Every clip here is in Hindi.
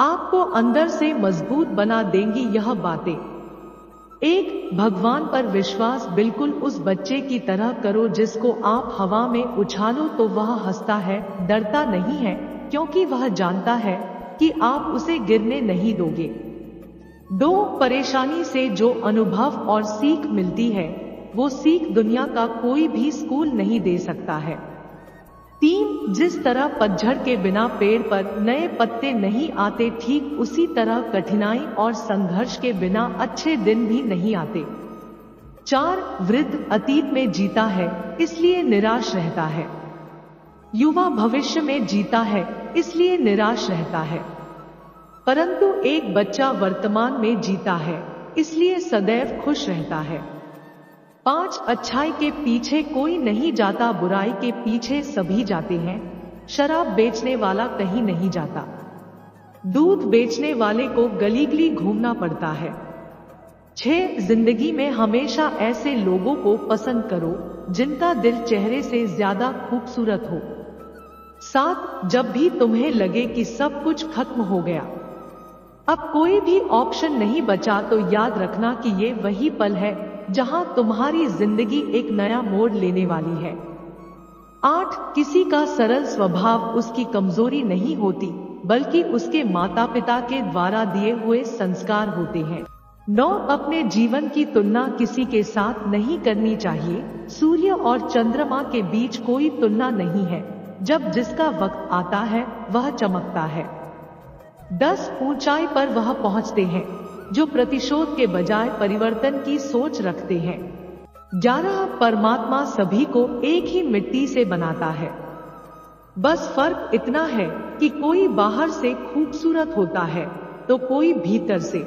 आपको अंदर से मजबूत बना देंगी यह बातें। एक, भगवान पर विश्वास बिल्कुल उस बच्चे की तरह करो जिसको आप हवा में उछालो तो वह हंसता है, डरता नहीं है, क्योंकि वह जानता है कि आप उसे गिरने नहीं दोगे। 2, परेशानी से जो अनुभव और सीख मिलती है वो सीख दुनिया का कोई भी स्कूल नहीं दे सकता है। 3, जिस तरह पतझड़ के बिना पेड़ पर नए पत्ते नहीं आते, ठीक उसी तरह कठिनाई और संघर्ष के बिना अच्छे दिन भी नहीं आते। 4, वृद्ध अतीत में जीता है इसलिए निराश रहता है, युवा भविष्य में जीता है इसलिए निराश रहता है, परंतु एक बच्चा वर्तमान में जीता है इसलिए सदैव खुश रहता है। 5, अच्छाई के पीछे कोई नहीं जाता, बुराई के पीछे सभी जाते हैं। शराब बेचने वाला कहीं नहीं जाता, दूध बेचने वाले को गली गली घूमना पड़ता है। 6, जिंदगी में हमेशा ऐसे लोगों को पसंद करो जिनका दिल चेहरे से ज्यादा खूबसूरत हो। 7, जब भी तुम्हें लगे कि सब कुछ खत्म हो गया, अब कोई भी ऑप्शन नहीं बचा, तो याद रखना कि ये वही पल है जहां तुम्हारी जिंदगी एक नया मोड़ लेने वाली है। 8, किसी का सरल स्वभाव उसकी कमजोरी नहीं होती, बल्कि उसके माता पिता के द्वारा दिए हुए संस्कार होते हैं। 9, अपने जीवन की तुलना किसी के साथ नहीं करनी चाहिए। सूर्य और चंद्रमा के बीच कोई तुलना नहीं है, जब जिसका वक्त आता है वह चमकता है। 10, ऊंचाई पर वह पहुंचते हैं जो प्रतिशोध के बजाय परिवर्तन की सोच रखते हैं। 11, परमात्मा सभी को एक ही मिट्टी से बनाता है, बस फर्क इतना है कि कोई बाहर से खूबसूरत होता है तो कोई भीतर से।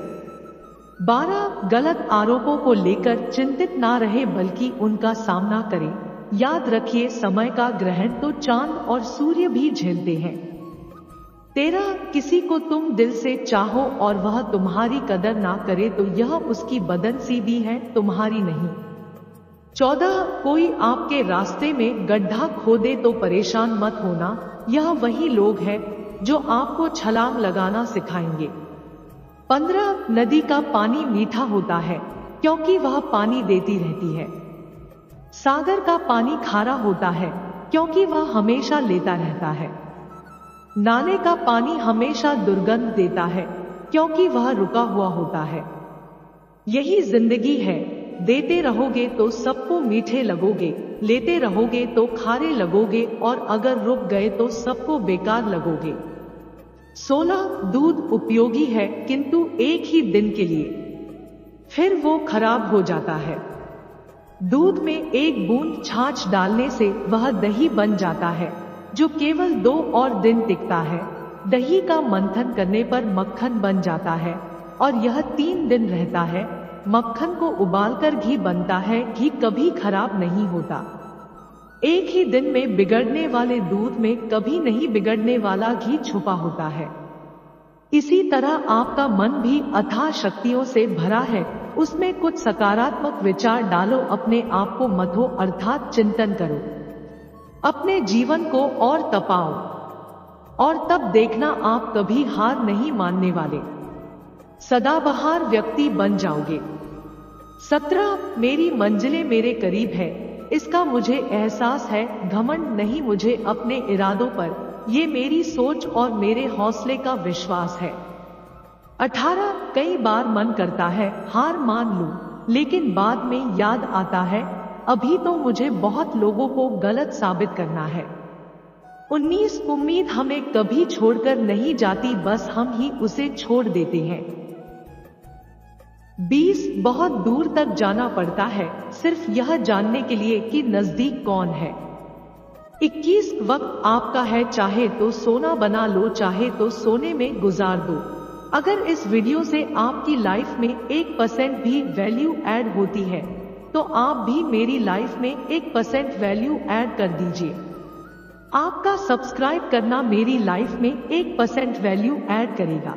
12, गलत आरोपों को लेकर चिंतित ना रहे बल्कि उनका सामना करें। याद रखिए, समय का ग्रहण तो चांद और सूर्य भी झेलते हैं। 13, किसी को तुम दिल से चाहो और वह तुम्हारी कदर ना करे तो यह उसकी बदनसीबी है, तुम्हारी नहीं। 14, कोई आपके रास्ते में गड्ढा खोदे तो परेशान मत होना, यह वही लोग हैं जो आपको छलांग लगाना सिखाएंगे। 15, नदी का पानी मीठा होता है क्योंकि वह पानी देती रहती है। सागर का पानी खारा होता है क्योंकि वह हमेशा लेता रहता है। नाले का पानी हमेशा दुर्गंध देता है क्योंकि वह रुका हुआ होता है। यही जिंदगी है, देते रहोगे तो सबको मीठे लगोगे, लेते रहोगे तो खारे लगोगे और अगर रुक गए तो सबको बेकार लगोगे। 16, दूध उपयोगी है किंतु एक ही दिन के लिए, फिर वो खराब हो जाता है। दूध में एक बूंद छाछ डालने से वह दही बन जाता है जो केवल 2 और दिन टिकता है। दही का मंथन करने पर मक्खन बन जाता है और यह 3 दिन रहता है। मक्खन को उबालकर घी बनता है, घी कभी खराब नहीं होता। एक ही दिन में बिगड़ने वाले दूध में कभी नहीं बिगड़ने वाला घी छुपा होता है। इसी तरह आपका मन भी अथाह शक्तियों से भरा है, उसमें कुछ सकारात्मक विचार डालो, अपने आप को मथो अर्थात चिंतन करो, अपने जीवन को और तपाओ और तब देखना आप कभी हार नहीं मानने वाले, सदाबहार व्यक्ति बन जाओगे। 17, मेरी मंजिलें मेरे करीब है, इसका मुझे एहसास है, घमंड नहीं मुझे अपने इरादों पर, ये मेरी सोच और मेरे हौसले का विश्वास है। 18, कई बार मन करता है हार मान लूं, लेकिन बाद में याद आता है अभी तो मुझे बहुत लोगों को गलत साबित करना है। 19, उम्मीद हमें कभी छोड़कर नहीं जाती, बस हम ही उसे छोड़ देते हैं। 20, बहुत दूर तक जाना पड़ता है सिर्फ यह जानने के लिए कि नजदीक कौन है। 21, वक्त आपका है, चाहे तो सोना बना लो, चाहे तो सोने में गुजार दो। अगर इस वीडियो से आपकी लाइफ में 1% भी वैल्यू ऐड होती है तो आप भी मेरी लाइफ में 1% वैल्यू ऐड कर दीजिए। आपका सब्सक्राइब करना मेरी लाइफ में 1% वैल्यू ऐड करेगा।